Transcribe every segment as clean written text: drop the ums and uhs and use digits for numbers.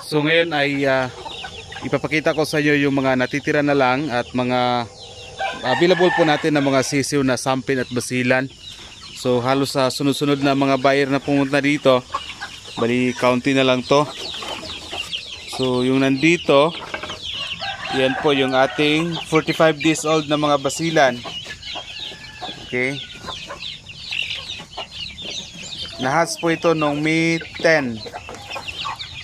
So ngayon ay ipapakita ko sa inyo yung mga natitira na lang at mga available po natin na mga sisiw na sampin at basilan. So halos sa sunod-sunod na mga buyer na pumunta dito, bali kaunti na lang to. So yung nandito, yan po yung ating 45 days old na mga basilan. Okay. Nahas po ito noong May 10.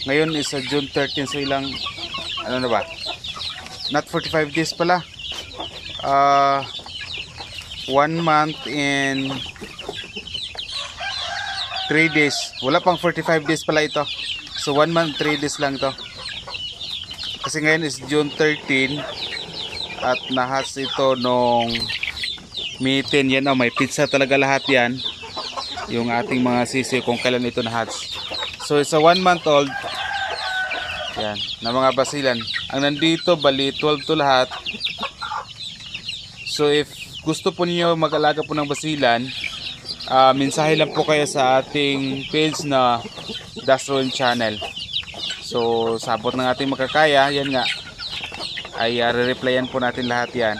Ngayon is June 13, so ilang ano na ba? Not 45 days pala. 1 month and 3 days. Wala pang 45 days pala ito. So 1 month 3 days lang to. Kasi ngayon is June 13 at nahas ito nung May 10. Yan may pizza talaga lahat yan. Yung ating mga sisiw kung kailan ito nahas. So it's a 1 month old. Yan, na mga basilan. Ang nandito bali 12 to lahat. So if gusto po niyo mag-alaga po ng basilan, mensahe lang po kayo sa ating page na Dasron Channel. So sabot ng ating makakaya, yan nga, ay re-replyan po natin lahat yan.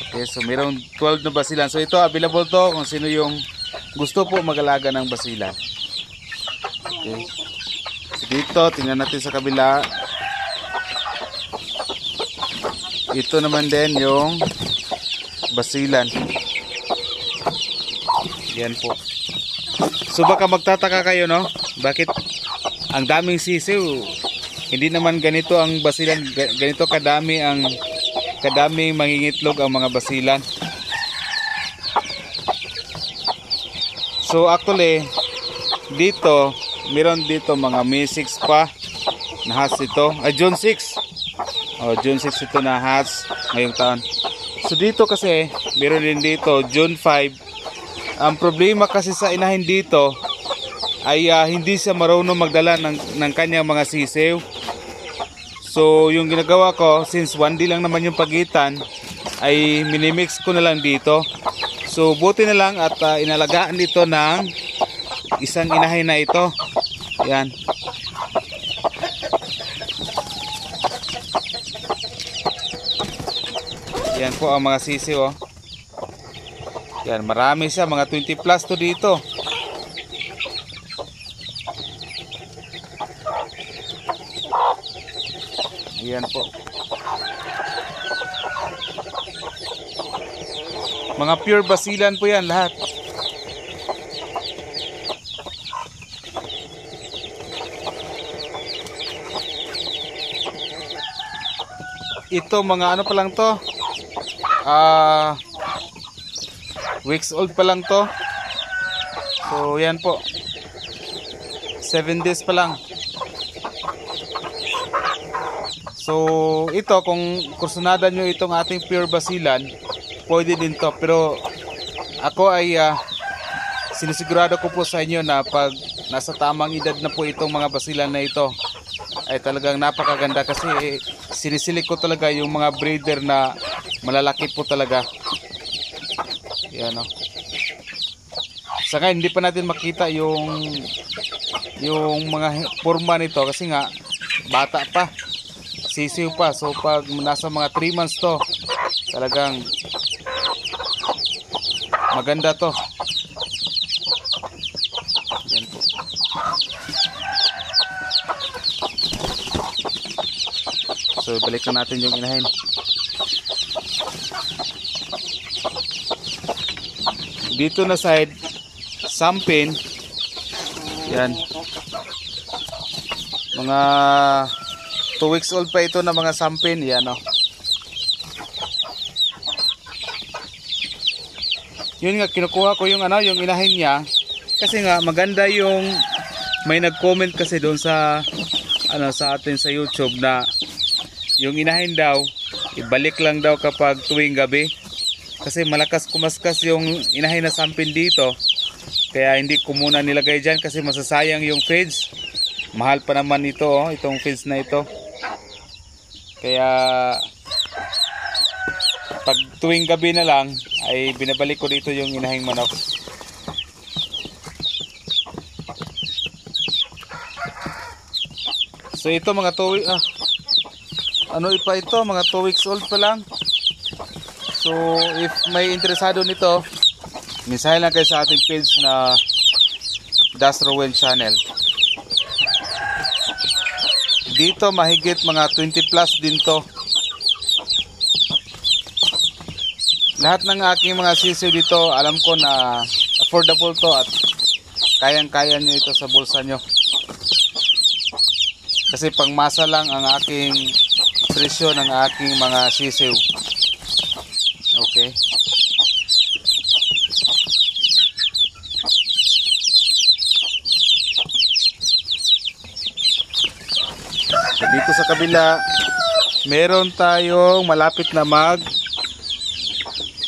Okay, so mayroong 12 na basilan. So ito available to kung sino yung gusto po mag-alaga ng basilan. Okay. So dito, tingnan natin sa kabila. Ito naman din yung basilan. Yan po. So baka magtataka kayo, no? Bakit ang daming sisiw? Hindi naman ganito ang basilan, ganito kadaming mangingitlog ang mga basilan. So actually dito, meron dito mga May 6 pa nahas ito. June 6. June 6 ito nahas ngayong taon. So dito kasi meron din dito June 5. Ang problema kasi sa inahin dito ay hindi siya marunong magdala ng kanyang mga sisiw. So yung ginagawa ko, since 1D lang naman yung pagitan, ay minimix ko na lang dito. So buti na lang at inalagaan dito ng isang inahin na ito. Yan. Yan po ang mga sisiw. Yan, marami siya, mga 20 plus to dito. Yan po. Mga pure basilan po yan lahat. Ito mga ano pa lang to, weeks old pa lang to. So yan po, 7 days pa lang. So ito, kung kursunada nyo itong ating pure basilan, pwede din to. Pero ako ay sinisigurado ko po sa inyo na pag nasa tamang edad na po itong mga basilan na ito, ay talagang napakaganda. Kasi sinisilik ko talaga yung mga breeder na malalaki po talaga. Yan o. Sa ngayon hindi pa natin makita yung mga forma nito kasi nga bata pa, sisiw pa. So pag nasa mga 3 months to, talagang maganda to. Yan po. So balik na natin yung inahin. Dito na side, sampin. Yan. Mga 2 weeks old pa ito na mga sampin. Yan o. Yun nga, kinukuha ko yung yung inahin niya. Kasi nga maganda yung, may nag-comment kasi doon sa sa atin sa YouTube na yung inahin daw ibalik lang daw kapag tuwing gabi. Kasi malakas kumaskas yung inahin na sampin dito. Kaya hindi ko muna nilagay dyan kasi masasayang yung feeds. Mahal pa naman ito, itong feeds na ito. Kaya pag tuwing gabi na lang ay binabalik ko dito yung inahing manok. So ito mga 2 weeks, ano pa ito, mga 2 weeks old pa lang. So if may interesado nito, mensahe lang kayo sa ating page na Das Rowan Channel. Dito mahigit mga 20 plus din to. Lahat ng aking mga sisiw dito, alam ko na affordable to at kayang-kaya nyo ito sa bulsa nyo. Kasi pangmasa lang ang aking presyo ng aking mga sisiw. Okay. So dito sa kabila, meron tayong malapit na mag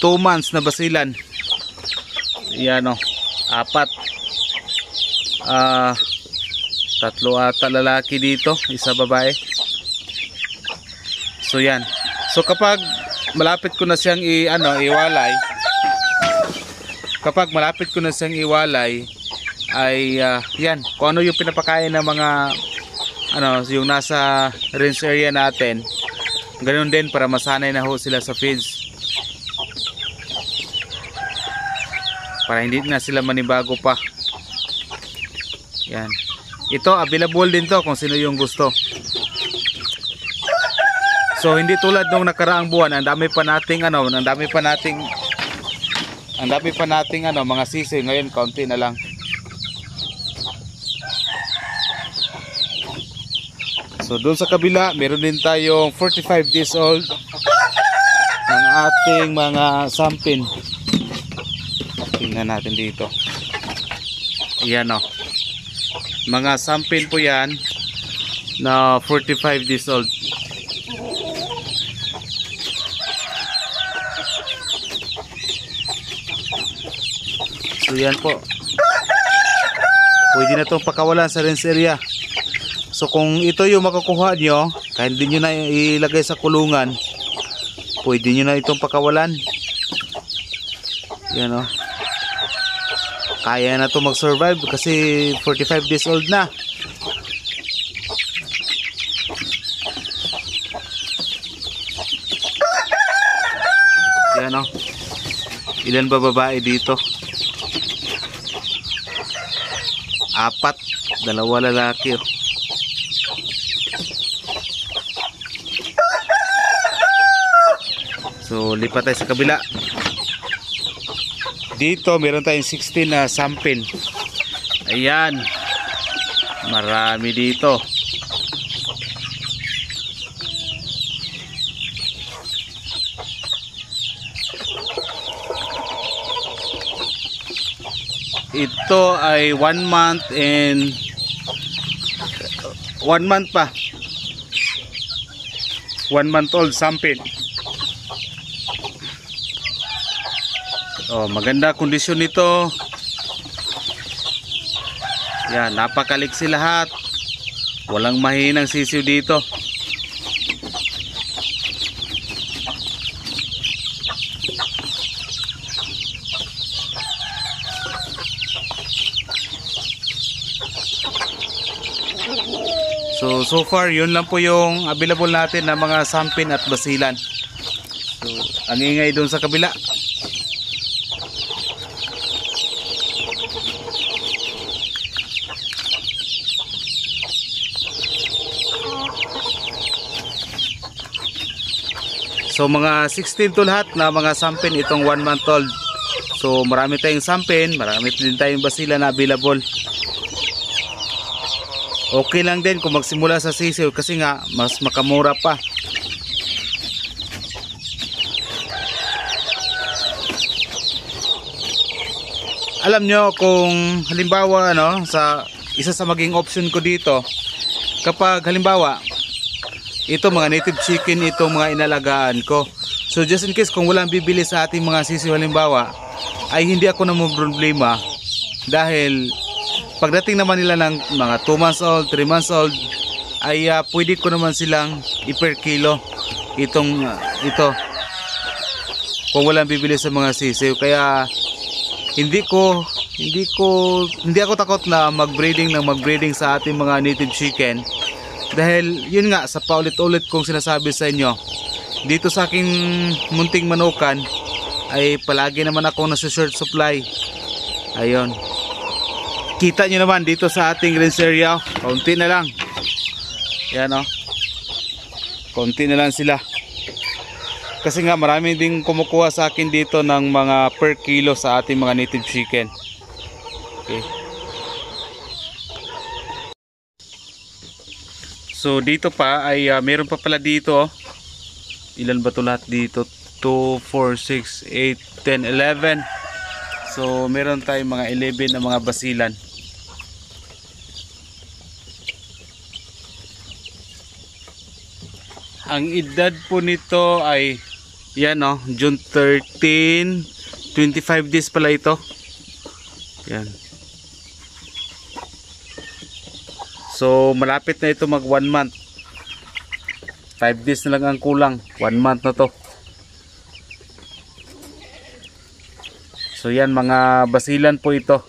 2 months na basilan. Yan o, 4. 3 ata lalaki dito, 1 babae. So yan. So kapag malapit ko na siyang iwalay, ay yan, kung ano yung pinapakain ng mga yung nasa range area natin, ganoon din para masanay na ho sila sa feeds. Para hindi na sila manibago pa. Yan. Ito available din to kung sino yung gusto. So hindi tulad nung nakaraang buwan, ang dami pa nating mga sisiw. Ngayon kaunti na lang. So doon sa kabila, meron din tayong 45 days old ng ating mga sampin. Tingnan natin dito. Ayan o. Mga sampin po yan na 45 days old. So yan po. Pwede na itong pakawalan sa range area. So kung ito yung makukuha nyo, kahit hindi nyo na ilagay sa kulungan, pwede nyo na itong pakawalan. Yan o. Kaya na ito mag-survive kasi 45 days old na. Yan o. Ilan ba babae dito? 4, 2 lalaki o. So lipat tayo sa kabila. Dito meron tayong 16 na sampin. Ayan. Marami dito. Ito ay 1 month and 1 month pa. 1 month old sampin. Oh, maganda kondisyon nito. Yan, napakaliksi lahat. Walang mahinang sisiw dito. So far yun lang po yung available natin na mga sampin at basilan. So ang ingay doon sa kabila. So mga 16 to lahat na mga sampin itong 1 month old. So marami tayong sampin, marami din tayong basila na available. Okay lang din kung magsimula sa sisiw kasi nga mas makamura pa. Alam nyo kung halimbawa sa isa sa maging option ko dito, kapag halimbawa ito mga native chicken, itong mga inalagaan ko. So just in case kung walang bibili sa ating mga sisiw halimbawa, ay hindi ako na problema dahil pagdating naman nila ng mga 2 months old, 3 months old, ay pwede ko naman silang i-per kilo ito kung walang bibili sa mga sisiw. Kaya hindi ako takot na mag-breeding sa ating mga native chicken Dahil yun nga, sa paulit-ulit kong sinasabi sa inyo, dito sa aking munting manukan ay palagi naman ako nasa short supply. Ayun, kita nyo naman dito sa ating range area, kaunti na lang. Yan o, kaunti na lang sila. Kasi nga marami ding kumukuha sa akin dito ng mga per kilo sa ating mga native chicken. Okay. So dito pa ay meron pa pala dito. Ilan ba to lahat dito? 2, 4, 6, 8, 10, 11. So meron tayong mga 11 na mga basilan. Ang edad po nito ay yan o, June 13, 25 days pala ito. Yan. So malapit na ito mag 1 month. 5 days na lang ang kulang, 1 month na to. So yan, mga basilan po ito.